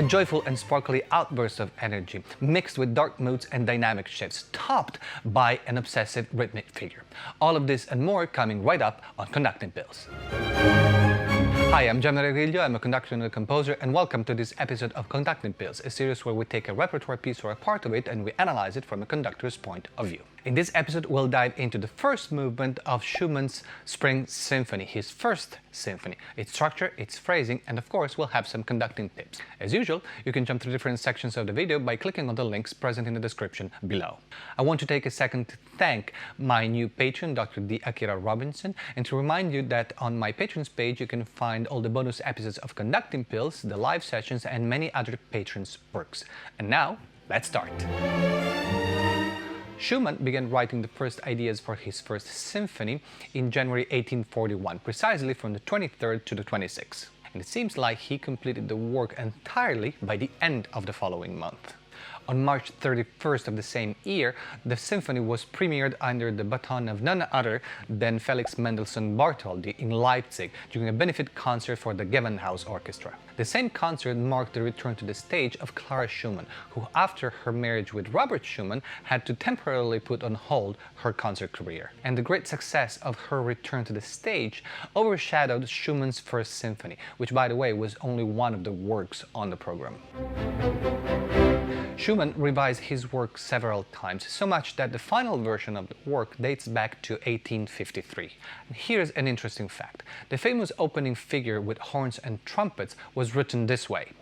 joyful and sparkly outburst of energy, mixed with dark moods and dynamic shifts, topped by an obsessive rhythmic figure. All of this and more coming right up on Conducting Pills. Hi, I'm Gianmaria Griglio, I'm a conductor and a composer, and welcome to this episode of Conducting Pills, a series where we take a repertoire piece or a part of it and we analyze it from a conductor's point of view. In this episode, we'll dive into the first movement of Schumann's Spring Symphony, his first symphony, its structure, its phrasing, and of course, we'll have some conducting tips. As usual, you can jump to different sections of the video by clicking on the links present in the description below. I want to take a second to thank my new patron, Dr. D. Akira Robinson, and to remind you that on my patrons page, you can find all the bonus episodes of Conducting Pills, the live sessions, and many other patrons' works. And now, let's start. Schumann began writing the first ideas for his first symphony in January 1841, precisely from the 23rd to the 26th. And it seems like he completed the work entirely by the end of the following month. On March 31st of the same year, the symphony was premiered under the baton of none other than Felix Mendelssohn Bartholdy in Leipzig during a benefit concert for the Gewandhaus Orchestra. The same concert marked the return to the stage of Clara Schumann, who after her marriage with Robert Schumann had to temporarily put on hold her concert career. And the great success of her return to the stage overshadowed Schumann's first symphony, which by the way was only one of the works on the program. Schumann revised his work several times, so much that the final version of the work dates back to 1853. And here's an interesting fact. The famous opening figure with horns and trumpets was written this way.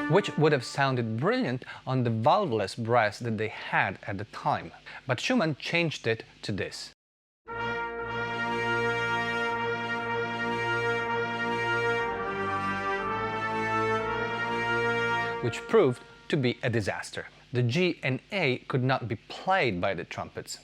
Which would have sounded brilliant on the valveless brass that they had at the time. But Schumann changed it to this. Which proved to be a disaster. The G and A could not be played by the trumpets,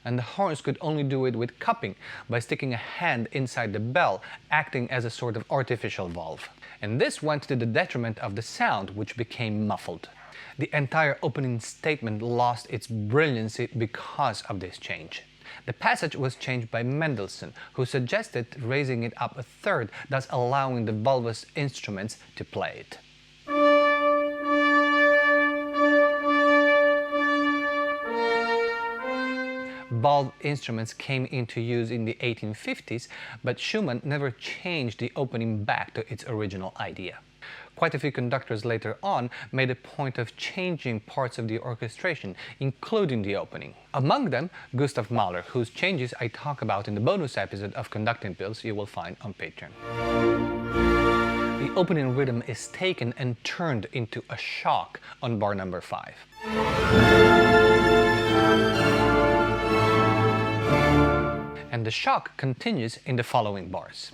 and the horns could only do it with cupping, by sticking a hand inside the bell, acting as a sort of artificial valve. And this went to the detriment of the sound, which became muffled. The entire opening statement lost its brilliancy because of this change. The passage was changed by Mendelssohn, who suggested raising it up a third, thus allowing the valvulus instruments to play it. Valve instruments came into use in the 1850s, but Schumann never changed the opening back to its original idea. Quite a few conductors later on made a point of changing parts of the orchestration, including the opening. Among them, Gustav Mahler, whose changes I talk about in the bonus episode of Conducting Pills you will find on Patreon. The opening rhythm is taken and turned into a shock on bar number 5. And the shock continues in the following bars.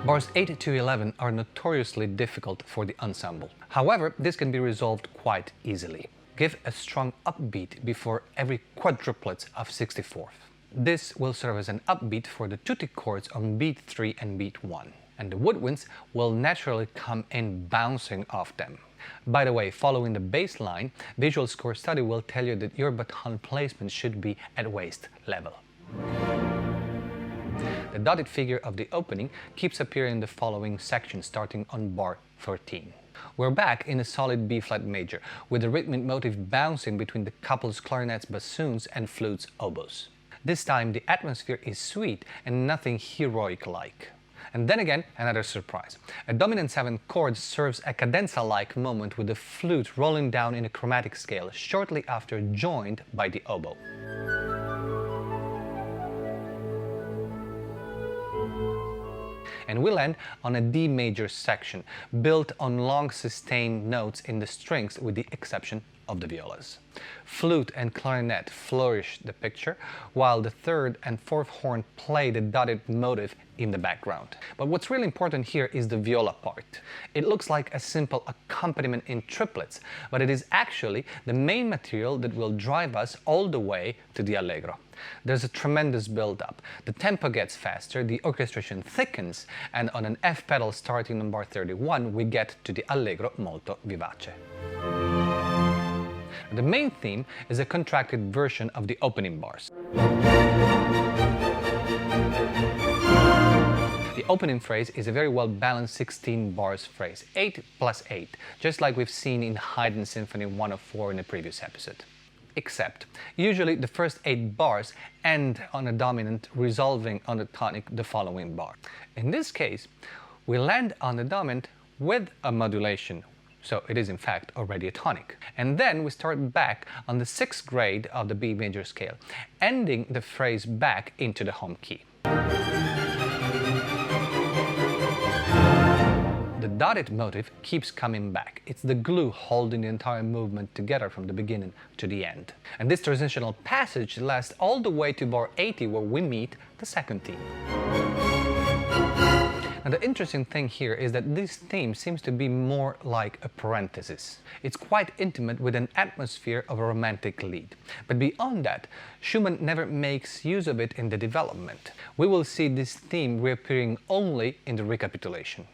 Bars 8 to 11 are notoriously difficult for the ensemble. However, this can be resolved quite easily. Give a strong upbeat before every quadruplet of 64th. This will serve as an upbeat for the tutti chords on beat 3 and beat 1. And the woodwinds will naturally come in bouncing off them. By the way, following the bass line, visual score study will tell you that your baton placement should be at waist level. The dotted figure of the opening keeps appearing in the following section starting on bar 13. We're back in a solid B-flat major, with the rhythmic motif bouncing between the couples, clarinets, bassoons, and flutes, oboes. This time the atmosphere is sweet and nothing heroic-like. And then again, another surprise. A dominant 7th chord serves a cadenza-like moment with the flute rolling down in a chromatic scale shortly after, joined by the oboe. And we'll end on a D major section, built on long sustained notes in the strings with the exception of the violas. Flute and clarinet flourish the picture, while the 3rd and 4th horn play the dotted motif in the background. But what's really important here is the viola part. It looks like a simple accompaniment in triplets, but it is actually the main material that will drive us all the way to the Allegro. There's a tremendous build-up. The tempo gets faster, the orchestration thickens, and on an F pedal starting on bar 31, we get to the Allegro molto vivace. The main theme is a contracted version of the opening bars. The opening phrase is a very well-balanced 16 bars phrase, 8 plus 8, just like we've seen in Haydn Symphony 104 in the previous episode. Except, usually the first 8 bars end on a dominant, resolving on the tonic the following bar. In this case, we land on the dominant with a modulation, so it is in fact already a tonic. And then we start back on the 6th grade of the B major scale, ending the phrase back into the home key. The dotted motif keeps coming back. It's the glue holding the entire movement together from the beginning to the end. And this transitional passage lasts all the way to bar 80, where we meet the second theme. And the interesting thing here is that this theme seems to be more like a parenthesis. It's quite intimate with an atmosphere of a romantic lead. But beyond that, Schumann never makes use of it in the development. We will see this theme reappearing only in the Recapitulation.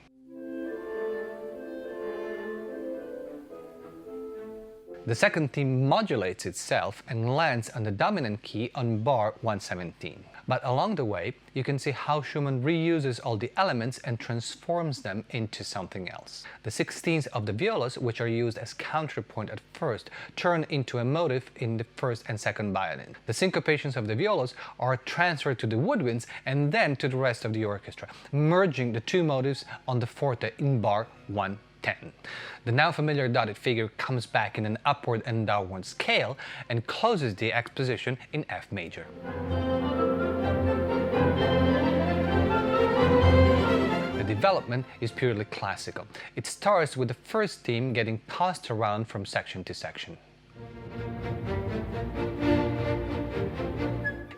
The second theme modulates itself and lands on the dominant key on bar 117. But along the way, you can see how Schumann reuses all the elements and transforms them into something else. The 16ths of the violas, which are used as counterpoint at first, turn into a motif in the first and second violin. The syncopations of the violas are transferred to the woodwinds and then to the rest of the orchestra, merging the two motifs on the forte in bar 110. The now familiar dotted figure comes back in an upward and downward scale and closes the exposition in F major. The development is purely classical. It starts with the first theme getting tossed around from section to section.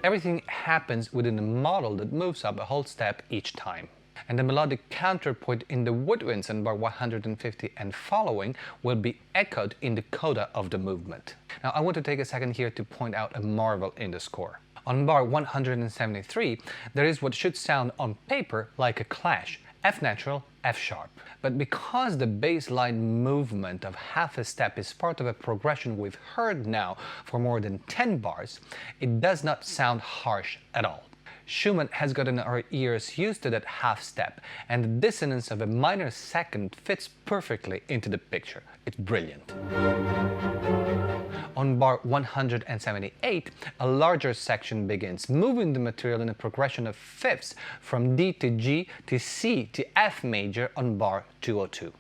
Everything happens within a model that moves up a whole step each time. And the melodic counterpoint in the woodwinds on bar 150 and following will be echoed in the coda of the movement. Now I want to take a second here to point out a marvel in the score. On bar 173, there is what should sound on paper like a clash, F natural, F sharp. But because the bass line movement of half a step is part of a progression we've heard now for more than 10 bars, it does not sound harsh at all. Schumann has gotten our ears used to that half step, and the dissonance of a minor second fits perfectly into the picture. It's brilliant. On bar 178, a larger section begins, moving the material in a progression of fifths from D to G to C to F major on bar 202.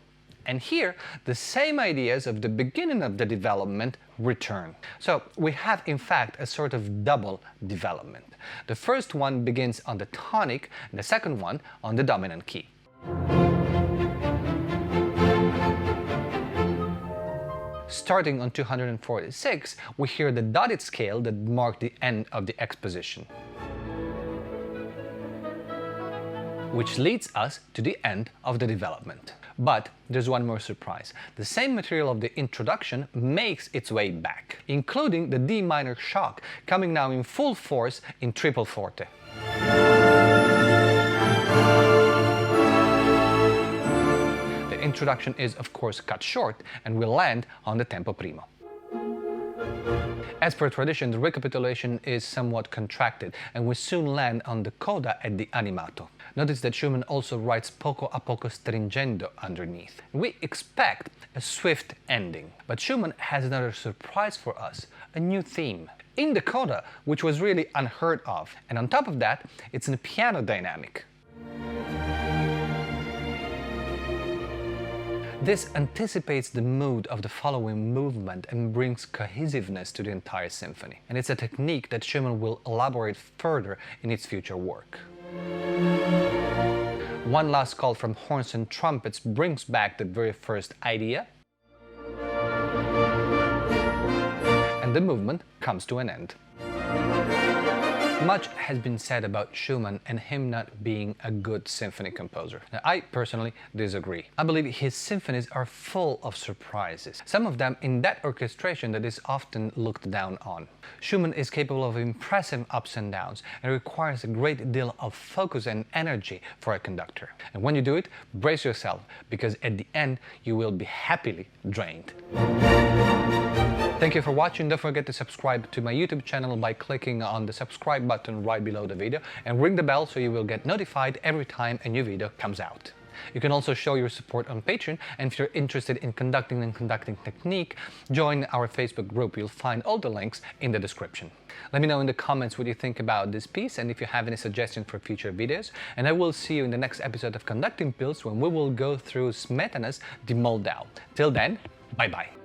And here, the same ideas of the beginning of the development return. So we have in fact a sort of double development. The first one begins on the tonic, and the second one on the dominant key. Starting on 246, we hear the dotted scale that marked the end of the exposition, which leads us to the end of the development. But there's one more surprise. The same material of the introduction makes its way back, including the D minor shock, coming now in full force in triple forte. The introduction is of course cut short and will land on the tempo primo. As per tradition, the recapitulation is somewhat contracted and we soon land on the coda at the animato. Notice that Schumann also writes poco a poco stringendo underneath. We expect a swift ending, but Schumann has another surprise for us, a new theme. In the coda, which was really unheard of, and on top of that, it's in a piano dynamic. This anticipates the mood of the following movement and brings cohesiveness to the entire symphony. And it's a technique that Schumann will elaborate further in its future work. One last call from horns and trumpets brings back the very first idea, and the movement comes to an end. Much has been said about Schumann and him not being a good symphony composer. Now, I personally disagree. I believe his symphonies are full of surprises, some of them in that orchestration that is often looked down on. Schumann is capable of impressive ups and downs and requires a great deal of focus and energy for a conductor. And when you do it, brace yourself, because at the end you will be happily drained. Thank you for watching. Don't forget to subscribe to my YouTube channel by clicking on the subscribe button right below the video and ring the bell so you will get notified every time a new video comes out. You can also show your support on Patreon, and if you're interested in conducting and conducting technique, join our Facebook group. You'll find all the links in the description. Let me know in the comments what you think about this piece and if you have any suggestions for future videos, and I will see you in the next episode of Conducting Pills when we will go through Smetana's Die Moldau. Till then, bye bye.